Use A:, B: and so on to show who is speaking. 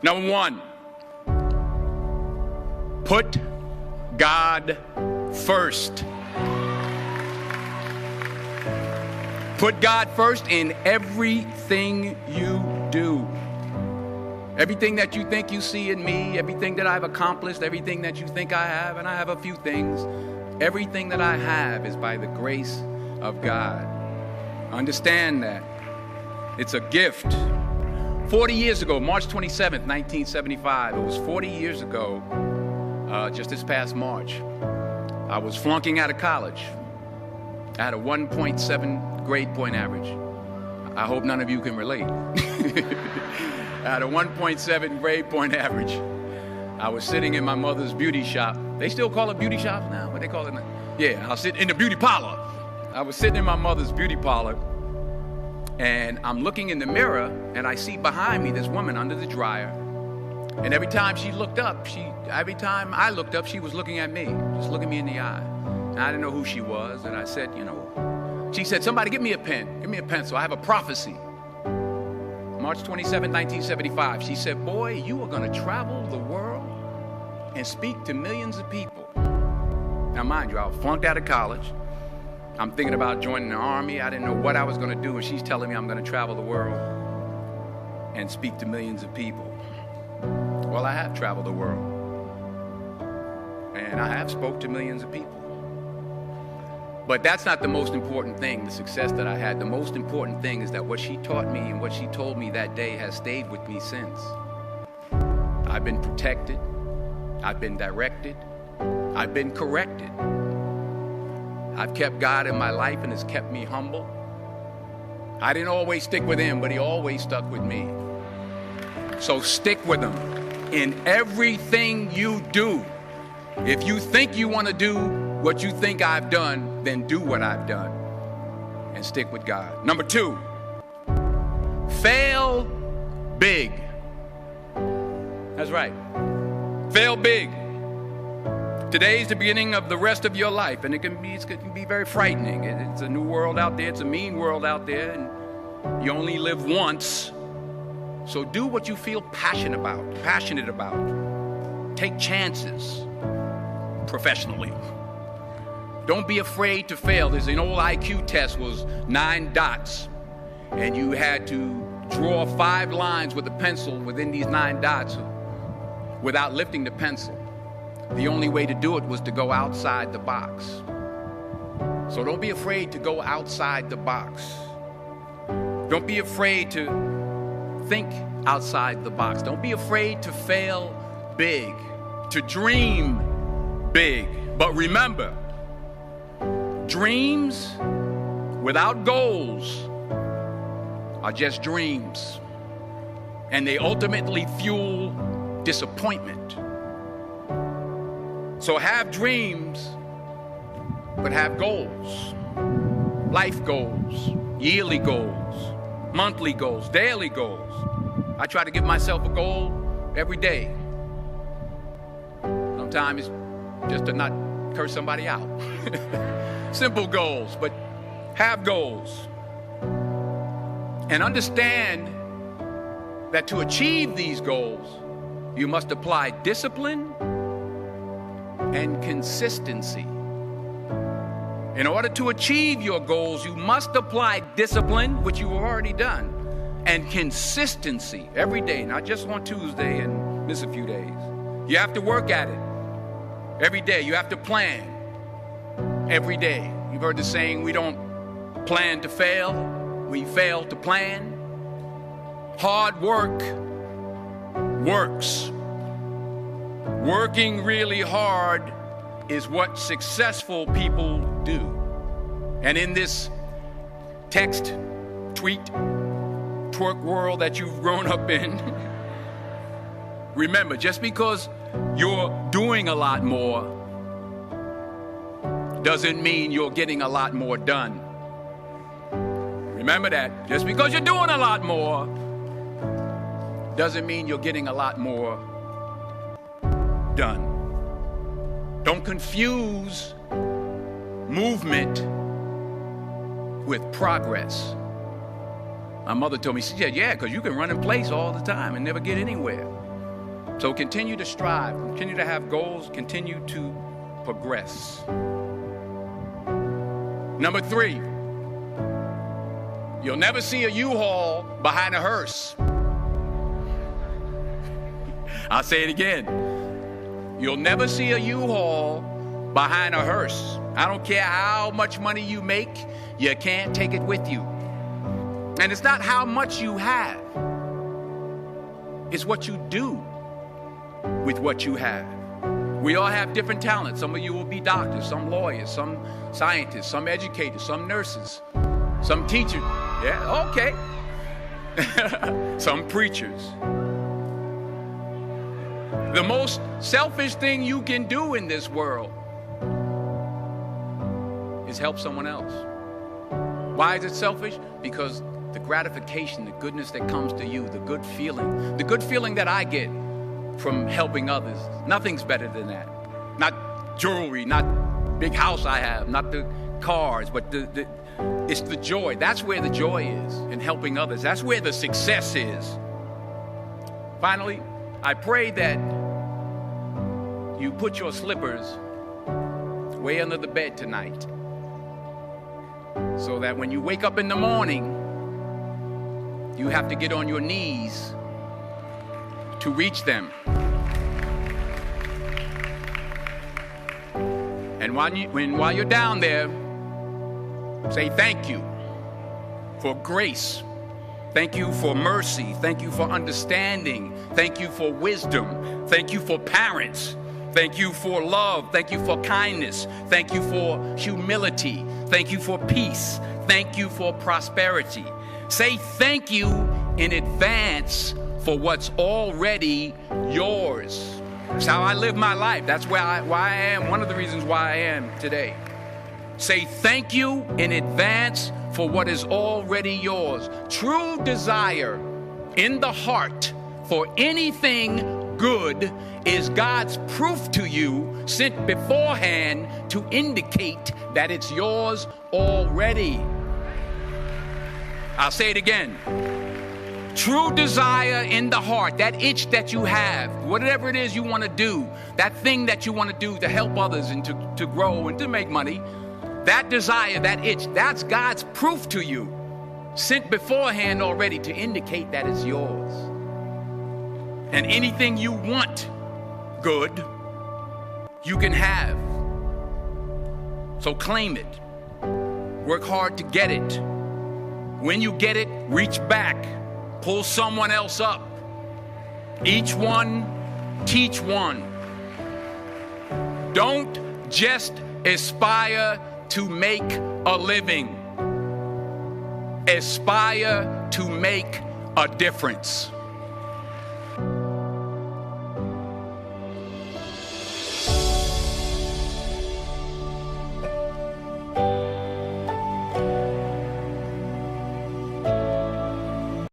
A: Number one, put God first. Put God first in everything you do. Everything that you think you see in me, everything that I've accomplished, everything that you think I have, and I have a few things, everything that I have is by the grace of God. Understand that. It's a gift. 40 years ago, March 27th, 1975, it was 40 years ago, just this past March, I was flunking out of college. I had a 1.7 grade point average. I hope none of you can relate. I had a 1.7 grade point average. I was sitting in my mother's beauty shop. They still call it beauty shops now? What they call it now? Yeah, I was sitting in the beauty parlor. I was sitting in my mother's beauty parlor, and I'm looking in the mirror, and I see behind me this woman under the dryer. And every time she looked up, every time I looked up, she was looking at me, just looking me in the eye. And I didn't know who she was, and I said, she said, somebody give me a pen, give me a pencil, I have a prophecy. March 27, 1975, she said, boy, you are gonna travel the world and speak to millions of people. Now mind you, I was flunked out of college. I'm thinking about joining the army. I didn't know what I was gonna do, and she's telling me I'm gonna travel the world and speak to millions of people. Well, I have traveled the world, and I have spoke to millions of people. But that's not the most important thing, the success that I had. The most important thing is that what she taught me and what she told me that day has stayed with me since. I've been protected, I've been directed, I've been corrected. I've kept God in my life, and it's kept me humble. I didn't always stick with him, but he always stuck with me. So stick with him in everything you do. If you think you want to do what you think I've done, then do what I've done and stick with God. Number two, fail big. That's right. Fail big. Today's the beginning of the rest of your life, and it can be very frightening. It's a new world out there. It's a mean world out there, and you only live once. So do what you feel passionate about. Take chances professionally. Don't be afraid to fail. There's an old IQ test, was 9 dots, and you had to draw 5 lines with a pencil within these 9 dots without lifting the pencil. The only way to do it was to go outside the box. So don't be afraid to go outside the box. Don't be afraid to think outside the box. Don't be afraid to fail big, to dream big. But remember, dreams without goals are just dreams, and they ultimately fuel disappointment. So have dreams, but have goals. Life goals, yearly goals, monthly goals, daily goals. I try to give myself a goal every day. Sometimes it's just to not curse somebody out. Simple goals, but have goals. And understand that to achieve these goals, you must apply discipline and consistency. In order to achieve your goals, you must apply discipline, which you have already done, and consistency every day, not just on Tuesday and miss a few days. You have to work at it every day. You have to plan every day. You've heard the saying, we don't plan to fail, we fail to plan. Hard work works. Working really hard is what successful people do. And in this text, tweet, twerk world that you've grown up in, remember, just because you're doing a lot more doesn't mean you're getting a lot more done. Remember that. Just because you're doing a lot more doesn't mean you're getting a lot more done. Don't confuse movement with progress. My mother told me, she said, yeah, because you can run in place all the time and never get anywhere. So continue to strive, continue to have goals, continue to progress. Number 3, you'll never see a U-Haul behind a hearse. I'll say it again. You'll never see a U-Haul behind a hearse. I don't care how much money you make, you can't take it with you. And it's not how much you have. It's what you do with what you have. We all have different talents. Some of you will be doctors, some lawyers, some scientists, some educators, some nurses, some teachers. Yeah, okay. Some preachers. The most selfish thing you can do in this world is help someone else. Why is it selfish? Because the gratification, the goodness that comes to you, the good feeling that I get from helping others, nothing's better than that. Not jewelry, not big house I have, not the cars, but it's the joy. That's where the joy is, in helping others. That's where the success is. Finally, I pray that you put your slippers way under the bed tonight, so that when you wake up in the morning, you have to get on your knees to reach them. And while you're down there, say thank you for grace. Thank you for mercy. Thank you for understanding. Thank you for wisdom. Thank you for parents. Thank you for love. Thank you for kindness. Thank you for humility. Thank you for peace. Thank you for prosperity. Say thank you in advance for what's already yours. That's how I live my life. That's why I am. One of the reasons why I am today. Say thank you in advance for what is already yours. True desire in the heart for anything good is God's proof to you, sent beforehand to indicate that it's yours already. I'll say it again. True desire in the heart, that itch that you have, whatever it is you want to do, that thing that you want to do to help others and to grow and to make money, that desire, that itch, that's God's proof to you, sent beforehand already to indicate that it's yours. And anything you want good, you can have. So claim it. Work hard to get it. When you get it, reach back. Pull someone else up. Each one, teach one. Don't just aspire to make a living. Aspire to make a difference.